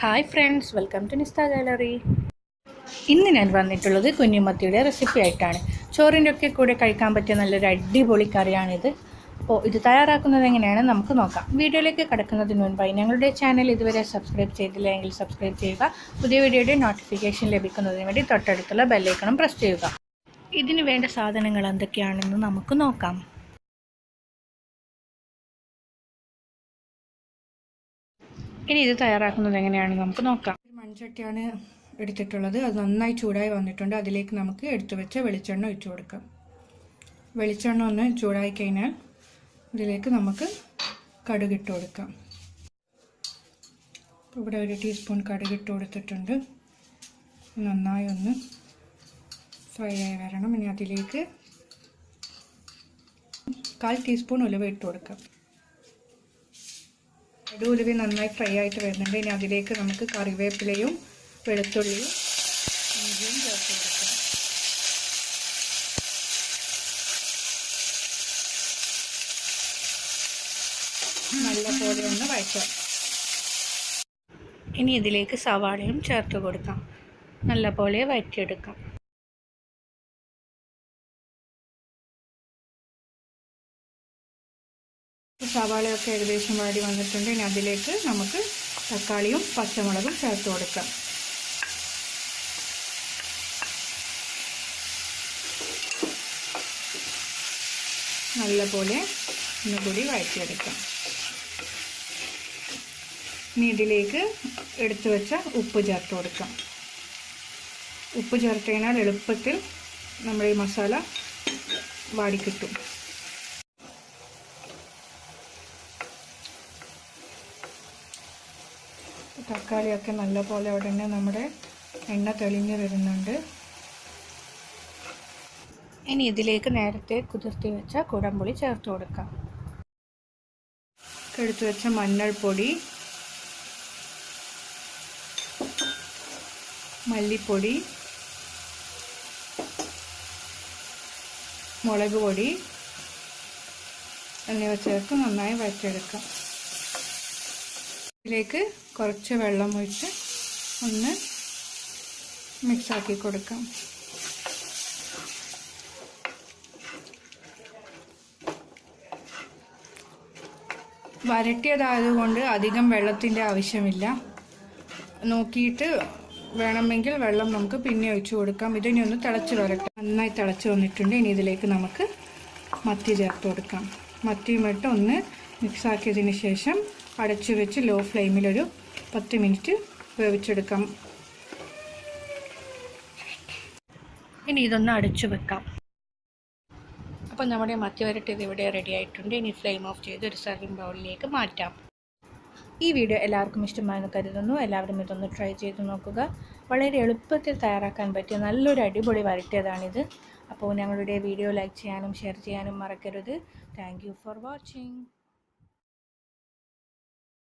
Hi friends, welcome to Nista gallery. ഇന്ന് ഞാൻ വന്നിട്ടുള്ളത് കുഞ്ഞുമത്തിയുടെ റെസിപ്പി ആയിട്ടാണ്. ചോറിൻ്റെ ഒക്കെ കൂടെ കഴിക്കാൻ പറ്റിയ നല്ലൊരു അടിപൊളി കറിയാണിത്. അപ്പോൾ ഇത് തയ്യാറാക്കുന്നത് എങ്ങനെയാണ് നമുക്ക് നോക്കാം. വീഡിയോയിലേക്ക് കടക്കുന്നതിന് മുൻപായി ഞങ്ങളുടെ ചാനൽ ഇതുവരെ സബ്സ്ക്രൈബ് ചെയ്തില്ല എങ്കിൽ സബ്സ്ക്രൈബ് ചെയ്യുക. പുതിയ വീഡിയോയുടെ നോട്ടിഫിക്കേഷൻ ലഭിക്കുന്നതിന് വേണ്ടി തൊട്ടടുത്തുള്ള ബെല്ലൈക്കണും പ്രസ് ചെയ്യുക. ഇതിന് വേണ്ട സാധനങ്ങൾ എന്തൊക്കെയാണെന്ന് നമുക്ക് നോക്കാം. ഇനി ഇത് തയ്യാറാക്കുന്നത് എങ്ങനെയാണെന്ന് നമുക്ക് നോക്കാം. മൺചട്ടിയാണ് എടുത്തിട്ടുള്ളത്. അത് നന്നായി ചൂടായി വന്നിട്ടുണ്ട്. അതിലേക്ക് നമുക്ക് എടുത്തു വെച്ച വെളിച്ചെണ്ണ ഒഴിച്ചു കൊടുക്കാം. വെളിച്ചെണ്ണ ഒന്ന് ചൂടായി കഴിഞ്ഞാൽ ഇതിലേക്ക് നമുക്ക് കടുകിട്ട് കൊടുക്കാം. ഇവിടെ 1 ടീസ്പൂൺ കടുകിട്ട് കൊടുത്തിട്ടുണ്ട്. നന്നായി ഒന്ന് ഫ്രൈ ആയി വരണം. ഇനി അതിലേക്ക് 1/4 ടീസ്പൂൺ ഉലുവ ഇട്ട് കൊടുക്കാം. ഉലുവ നന്നായി ഫ്രൈ ആയിട്ട് വരുന്നുണ്ട്. ഇനി അതിലേക്ക് നമുക്ക് കറിവേപ്പിലയും വെളുത്തുള്ളിയും ഇഞ്ചിയും ചേർത്ത് കൊടുക്കാം. നല്ലപോലെ ഒന്ന് വഴറ്റാം. ഇനി ഇതിലേക്ക് സവാളയും ചേർത്ത് കൊടുക്കാം. നല്ലപോലെ വഴറ്റിയെടുക്കാം. സവാളയൊക്കെ ഏകദേശം വാടി വന്നിട്ടുണ്ട്. ഇനി അതിലേക്ക് നമുക്ക് തക്കാളിയും പച്ചമുളകും ചേർത്ത് കൊടുക്കാം. നല്ലപോലെ ഒന്നുകൂടി വഴറ്റിയെടുക്കാം. ഇനി ഇതിലേക്ക് എടുത്തു വെച്ച ഉപ്പ് ചേർത്ത് കൊടുക്കാം. ഉപ്പ് ചേർത്ത് കഴിഞ്ഞാൽ എളുപ്പത്തിൽ നമ്മുടെ ഈ മസാല വാടിക്കിട്ടും. തക്കാളിയൊക്കെ നല്ലപോലെ ഉടനെ നമ്മുടെ എണ്ണ തെളിഞ്ഞ് വരുന്നുണ്ട്. ഇനി ഇതിലേക്ക് നേരത്തെ കുതിർത്തി വെച്ച കുടംപുളി ചേർത്ത് കൊടുക്കാം. എടുത്തു വെച്ച മഞ്ഞൾപ്പൊടി, മല്ലിപ്പൊടി, മുളക് പൊടി എന്നിവ ചേർത്ത് നന്നായി വഴറ്റിയെടുക്കാം. ഇതിലേക്ക് കുറച്ച് വെള്ളം ഒഴിച്ച് ഒന്ന് മിക്സാക്കി കൊടുക്കാം. വരട്ടിയതായതുകൊണ്ട് അധികം വെള്ളത്തിൻ്റെ ആവശ്യമില്ല. നോക്കിയിട്ട് വേണമെങ്കിൽ വെള്ളം നമുക്ക് പിന്നെ ഒഴിച്ചു കൊടുക്കാം. ഇതിനി ഒന്ന് തിളച്ച് വരട്ടെ. നന്നായി തിളച്ച് വന്നിട്ടുണ്ട്. ഇനി ഇതിലേക്ക് നമുക്ക് മത്തി ചേർത്ത് കൊടുക്കാം. മത്തിയും ഇട്ട് ഒന്ന് മിക്സാക്കിയതിന് ശേഷം അടച്ചു വെച്ച് ലോ ഫ്ലെയിമിൽ ഒരു 10 മിനിറ്റ് വേവിച്ചെടുക്കാം. ഇനി ഇതൊന്ന് അടച്ചു വെക്കാം. അപ്പോൾ നമ്മുടെ മത്തി വരട്ടിയത് ഇവിടെ റെഡി ആയിട്ടുണ്ട്. ഇനി ഫ്ലെയിം ഓഫ് ചെയ്ത് ഒരു സർവിംഗ് ബൗളിലേക്ക് മാറ്റാം. ഈ വീഡിയോ എല്ലാവർക്കും ഇഷ്ടമായെന്ന് കരുതുന്നു. എല്ലാവരും ഇതൊന്ന് ട്രൈ ചെയ്ത് നോക്കുക. വളരെ എളുപ്പത്തിൽ തയ്യാറാക്കാൻ പറ്റിയ നല്ലൊരു അടിപൊളി വരട്ടിയതാണിത്. അപ്പോൾ ഞങ്ങളുടെ വീഡിയോ ലൈക്ക് ചെയ്യാനും ഷെയർ ചെയ്യാനും മറക്കരുത്. Thank you for watching.